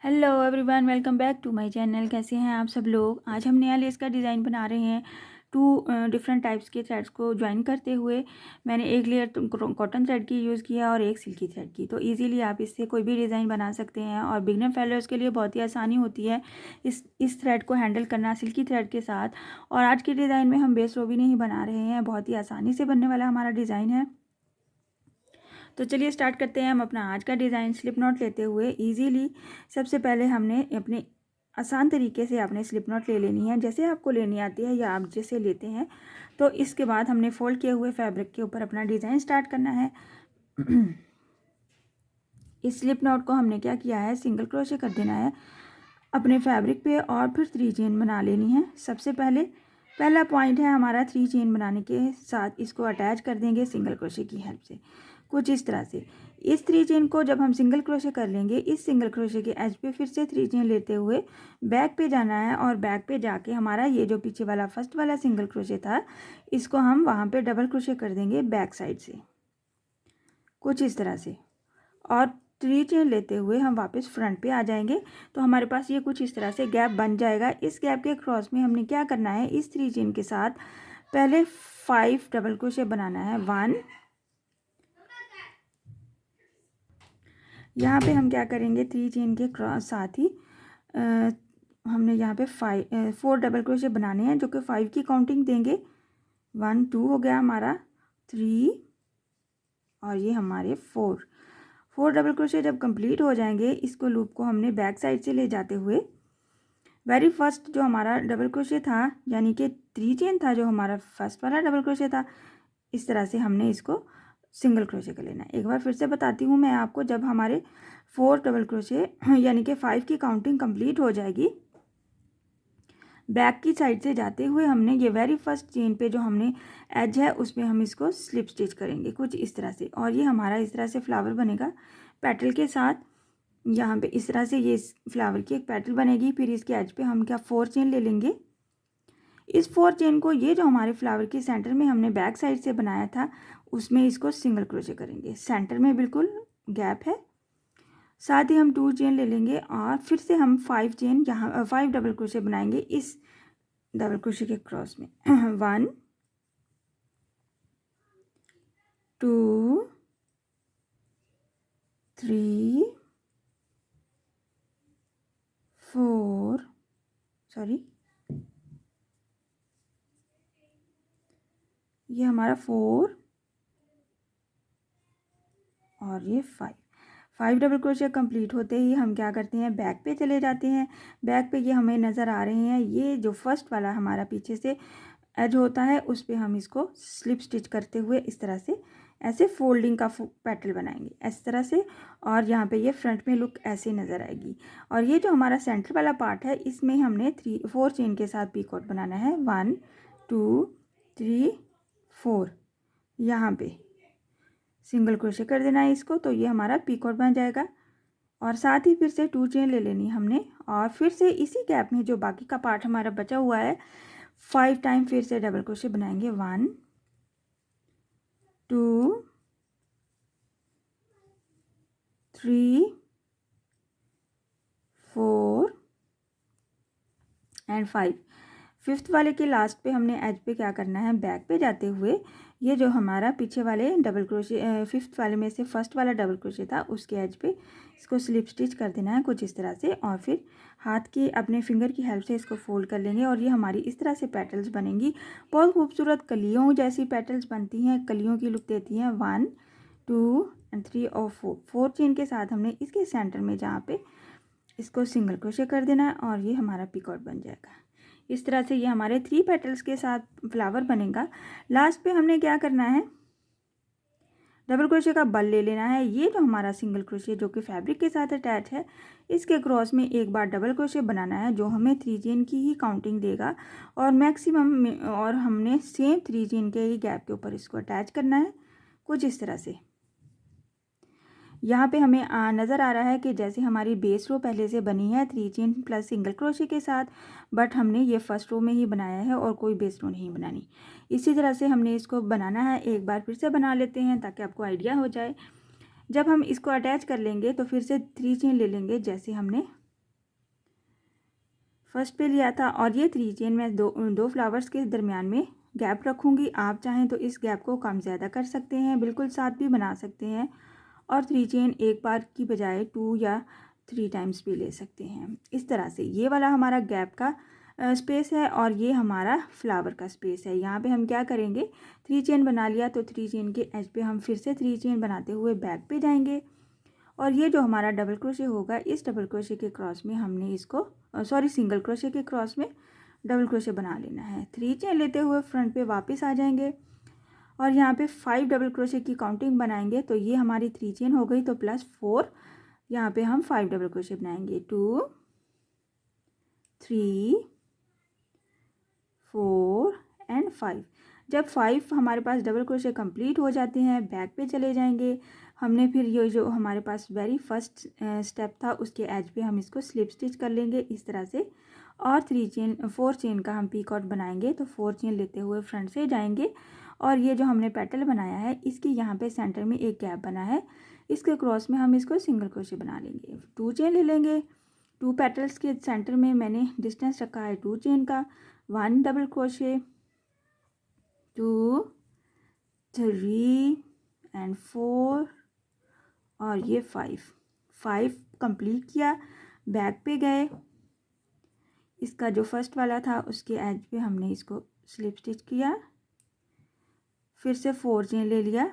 Hello everyone, welcome back to my channel. कैसे हैं आप सब लोग। आज हम नया लेस का डिज़ाइन बना रहे हैं। टू डिफरेंट टाइप्स के थ्रेड्स को ज्वाइन करते हुए मैंने एक लेयर कॉटन थ्रेड की यूज़ किया और एक सिल्की थ्रेड की। तो इजीली आप इससे कोई भी डिज़ाइन बना सकते हैं और बिगनर फेलोज़ के लिए बहुत ही आसानी होती है इस थ्रेड को हैंडल करना सिल्की थ्रेड के साथ। और आज के डिज़ाइन में हम बेस रो भी नहीं बना रहे हैं, बहुत ही आसानी से बनने वाला हमारा डिज़ाइन है। तो चलिए स्टार्ट करते हैं हम अपना आज का डिज़ाइन। स्लिप नॉट लेते हुए इजीली सबसे पहले हमने अपने आसान तरीके से आपने स्लिप नॉट ले लेनी है, जैसे आपको लेनी आती है या आप जैसे लेते हैं। तो इसके बाद हमने फोल्ड किए हुए फैब्रिक के ऊपर अपना डिज़ाइन स्टार्ट करना है। इस स्लिप नॉट को हमने क्या किया है, सिंगल क्रोशे कर देना है अपने फैब्रिक पे और फिर 3 चेन बना लेनी है। सबसे पहला पॉइंट है हमारा 3 चेन बनाने के साथ इसको अटैच कर देंगे सिंगल क्रोशे की हेल्प से, कुछ इस तरह से। इस 3 चेन को जब हम सिंगल क्रोशे कर लेंगे, इस सिंगल क्रोशे के एज पे फिर से 3 चेन लेते हुए बैक पे जाना है और बैक पे जाके हमारा ये जो पीछे वाला फर्स्ट वाला सिंगल क्रोशे था, इसको हम वहाँ पे डबल क्रोशे कर देंगे बैक साइड से, कुछ इस तरह से। और 3 चेन लेते हुए हम वापस फ्रंट पे आ जाएंगे। तो हमारे पास ये कुछ इस तरह से गैप बन जाएगा। इस गैप के क्रॉस में हमने क्या करना है, इस 3 चेन के साथ पहले 5 डबल क्रोशे बनाना है। 1, यहाँ पे हम क्या करेंगे, 3 चेन के क्रॉस साथ ही हमने यहाँ पे 4 डबल क्रोशे बनाने हैं, जो कि 5 की काउंटिंग देंगे। 1 2 हो गया हमारा, 3 और ये हमारे 4 डबल क्रोशे जब कंप्लीट हो जाएंगे, इसको लूप को हमने बैक साइड से ले जाते हुए वेरी फर्स्ट जो हमारा डबल क्रोशे था, यानी कि 3 चेन था जो हमारा फर्स्ट वाला डबल क्रोशे था, इस तरह से हमने इसको सिंगल क्रोशे कर लेना है। एक बार फिर से बताती हूँ मैं आपको, जब हमारे 4 डबल क्रोशे यानी कि 5 की काउंटिंग कंप्लीट हो जाएगी, बैक की साइड से जाते हुए हमने ये वेरी फर्स्ट चेन पे जो हमने एज है उस पर हम इसको स्लिप स्टिच करेंगे, कुछ इस तरह से। और ये हमारा इस तरह से फ्लावर बनेगा पेटल के साथ। यहाँ पे इस तरह से ये फ्लावर की एक पेटल बनेगी। फिर इसके एज पे हम क्या 4 चेन ले लेंगे। इस 4 चेन को ये जो हमारे फ्लावर के सेंटर में हमने बैक साइड से बनाया था, उसमें इसको सिंगल क्रोशे करेंगे। सेंटर में बिल्कुल गैप है। साथ ही हम 2 चेन ले लेंगे और फिर से हम 5 चेन यहाँ 5 डबल क्रोशे बनाएंगे इस डबल क्रोशे के क्रॉस में। 1 2 3 4 सॉरी ये हमारा 4 और ये 5 डबल क्रोशिया कंप्लीट होते ही हम क्या करते हैं, बैक पे चले जाते हैं। बैक पे ये हमें नज़र आ रहे हैं, ये जो फर्स्ट वाला हमारा पीछे से एज होता है उस पे हम इसको स्लिप स्टिच करते हुए इस तरह से ऐसे फोल्डिंग का पैटर्न बनाएंगे इस तरह से। और यहाँ पे ये फ्रंट में लुक ऐसे नज़र आएगी। और ये जो हमारा सेंटर वाला पार्ट है, इसमें हमने 4 चेन के साथ पीकॉट बनाना है। 1 2 3 4 यहाँ पे सिंगल क्रोशे कर देना है इसको, तो ये हमारा पीकॉट बन जाएगा। और साथ ही फिर से 2 चेन ले लेनी हमने और फिर से इसी गैप में जो बाकी का पार्ट हमारा बचा हुआ है, 5 टाइम फिर से डबल क्रोशे बनाएंगे। 1 2 3 4 एंड 5। फिफ्थ वाले के लास्ट पे हमने एज पे क्या करना है, बैक पे जाते हुए ये जो हमारा पीछे वाले डबल क्रोशे फिफ्थ वाले में से फर्स्ट वाला डबल क्रोशे था, उसके एज पे इसको स्लिप स्टिच कर देना है कुछ इस तरह से। और फिर हाथ की अपने फिंगर की हेल्प से इसको फोल्ड कर लेंगे और ये हमारी इस तरह से पेटल्स बनेंगी। बहुत खूबसूरत कलियों जैसी पेटल्स बनती हैं, कलियों की लुक देती हैं। 1 2 एंड 3 और 4 चेन के साथ हमने इसके सेंटर में जहाँ पे इसको सिंगल क्रोशे कर देना है और ये हमारा पिकॉट बन जाएगा। इस तरह से ये हमारे 3 पेटल्स के साथ फ्लावर बनेगा। लास्ट पे हमने क्या करना है, डबल क्रोशे का बल ले लेना है। ये जो हमारा सिंगल क्रोशे जो कि फैब्रिक के साथ अटैच है, इसके क्रॉस में एक बार डबल क्रोशे बनाना है जो हमें 3 चेन की ही काउंटिंग देगा। और मैक्सिमम और हमने सेम 3 चेन के ही गैप के ऊपर इसको अटैच करना है कुछ इस तरह से। यहाँ पे हमें नज़र आ रहा है कि जैसे हमारी बेस रो पहले से बनी है 3 चेन प्लस सिंगल क्रोशे के साथ, बट हमने ये फर्स्ट रो में ही बनाया है और कोई बेस रो नहीं बनानी। इसी तरह से हमने इसको बनाना है। एक बार फिर से बना लेते हैं ताकि आपको आइडिया हो जाए। जब हम इसको अटैच कर लेंगे तो फिर से 3 चेन ले लेंगे, जैसे हमने फर्स्ट पे लिया था। और ये 3 चेन मैं दो फ्लावर्स के दरमियान में गैप रखूँगी। आप चाहें तो इस गैप को कम ज़्यादा कर सकते हैं, बिल्कुल साथ भी बना सकते हैं। और 3 चेन एक बार की बजाय 2 या 3 टाइम्स भी ले सकते हैं। इस तरह से ये वाला हमारा गैप का स्पेस है और ये हमारा फ्लावर का स्पेस है। यहाँ पे हम क्या करेंगे, 3 चेन बना लिया तो 3 चेन के एज पे हम फिर से 3 चेन बनाते हुए बैक पे जाएंगे। और ये जो हमारा डबल क्रोशे होगा, इस डबल क्रोशे के क्रॉस में हमने इसको सिंगल क्रोशे के क्रॉस में डबल क्रोशे बना लेना है। 3 चेन लेते हुए फ्रंट पे वापस आ जाएंगे और यहाँ पे 5 डबल क्रोशे की काउंटिंग बनाएंगे। तो ये हमारी 3 चेन हो गई, तो +4 यहाँ पे हम 5 डबल क्रोशे बनाएंगे। 2 3 4 एंड 5। जब 5 हमारे पास डबल क्रोशे कंप्लीट हो जाते हैं, बैक पे चले जाएंगे। हमने फिर ये जो हमारे पास वेरी फर्स्ट स्टेप था, उसके एज पे हम इसको स्लिप स्टिच कर लेंगे इस तरह से। और 4 चेन का हम पीकॉट बनाएंगे। तो 4 चेन लेते हुए फ्रंट से जाएंगे और ये जो हमने पेटल बनाया है, इसकी यहाँ पे सेंटर में एक गैप बना है, इसके क्रॉस में हम इसको सिंगल क्रोशे बना लेंगे। 2 चेन ले लेंगे। 2 पेटल्स के सेंटर में मैंने डिस्टेंस रखा है 2 चेन का। 1 डबल क्रोशे, 2 3 एंड 4 और ये 5 कंप्लीट किया। बैक पे गए, इसका जो फर्स्ट वाला था उसके एज पे हमने इसको स्लिप स्टिच किया। फिर से 4 चेन ले लिया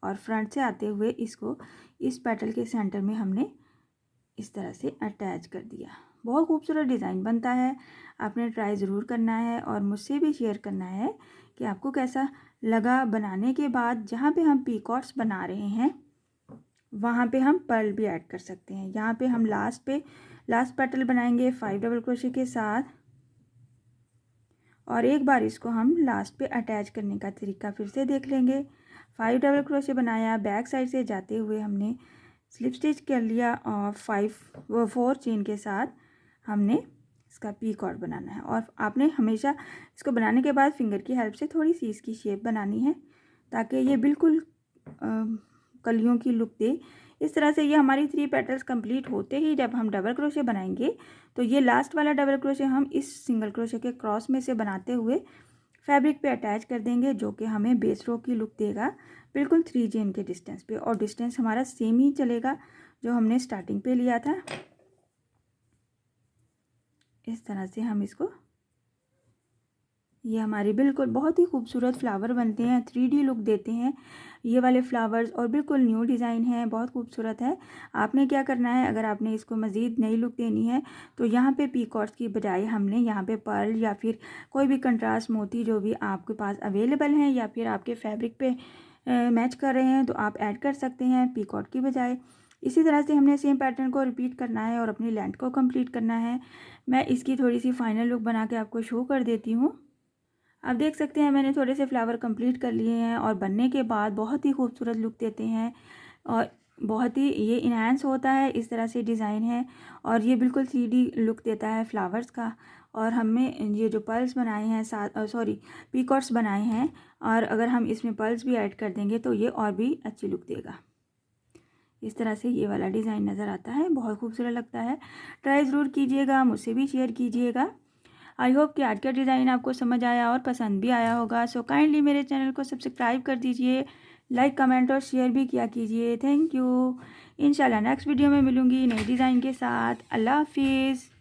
और फ्रंट से आते हुए इसको इस पेटल के सेंटर में हमने इस तरह से अटैच कर दिया। बहुत खूबसूरत डिज़ाइन बनता है। आपने ट्राई ज़रूर करना है और मुझसे भी शेयर करना है कि आपको कैसा लगा बनाने के बाद। जहाँ पे हम पीकॉट्स बना रहे हैं वहाँ पे हम पर्ल भी ऐड कर सकते हैं। यहाँ पे हम लास्ट पेटल बनाएंगे 5 डबल क्रोशे के साथ और एक बार इसको हम लास्ट पे अटैच करने का तरीका फिर से देख लेंगे। 5 डबल क्रोशे बनाया, बैक साइड से जाते हुए हमने स्लिप स्टिच कर लिया और 4 चेन के साथ हमने इसका पीकॉट बनाना है। और आपने हमेशा इसको बनाने के बाद फिंगर की हेल्प से थोड़ी सी इसकी शेप बनानी है ताकि ये बिल्कुल कलियों की लुक दे। इस तरह से ये हमारी 3 पेटल्स कंप्लीट होते ही जब हम डबल क्रोशे बनाएंगे तो ये लास्ट वाला डबल क्रोशे हम इस सिंगल क्रोशे के क्रॉस में से बनाते हुए फैब्रिक पे अटैच कर देंगे, जो कि हमें बेस रो की लुक देगा बिल्कुल 3 चेन के डिस्टेंस पे। और डिस्टेंस हमारा सेम ही चलेगा जो हमने स्टार्टिंग पे लिया था। इस तरह से हम इसको, ये हमारी बिल्कुल बहुत ही खूबसूरत फ्लावर बनते हैं, 3D लुक देते हैं ये वाले फ्लावर्स और बिल्कुल न्यू डिज़ाइन है, बहुत खूबसूरत है। आपने क्या करना है, अगर आपने इसको मज़ीद नई लुक देनी है तो यहाँ पे पीकॉट्स की बजाय हमने यहाँ पे पर्ल या फिर कोई भी कंट्रास्ट मोती जो भी आपके पास अवेलेबल हैं या फिर आपके फैब्रिक पे मैच कर रहे हैं तो आप ऐड कर सकते हैं पीकॉट की बजाय। इसी तरह से हमने सेम पैटर्न को रिपीट करना है और अपनी लेंथ को कंप्लीट करना है। मैं इसकी थोड़ी सी फाइनल लुक बना के आपको शो कर देती हूँ। आप देख सकते हैं मैंने थोड़े से फ्लावर कंप्लीट कर लिए हैं और बनने के बाद बहुत ही खूबसूरत लुक देते हैं और बहुत ही ये इन्हांस होता है। इस तरह से डिज़ाइन है और ये बिल्कुल 3D लुक देता है फ्लावर्स का। और हमें ये जो पर्ल्स बनाए हैं पीकॉट्स बनाए हैं और अगर हम इसमें पर्ल्स भी ऐड कर देंगे तो ये और भी अच्छी लुक देगा। इस तरह से ये वाला डिज़ाइन नज़र आता है, बहुत खूबसूरत लगता है। ट्राई ज़रूर कीजिएगा, मुझसे भी शेयर कीजिएगा। आई होप कि आज का डिज़ाइन आपको समझ आया और पसंद भी आया होगा। सो काइंडली मेरे चैनल को सब्सक्राइब कर दीजिए, लाइक कमेंट और शेयर भी किया कीजिए। Thank you. इंशाल्लाह नेक्स्ट वीडियो में मिलूँगी नई डिज़ाइन के साथ। अल्लाह हाफिज़।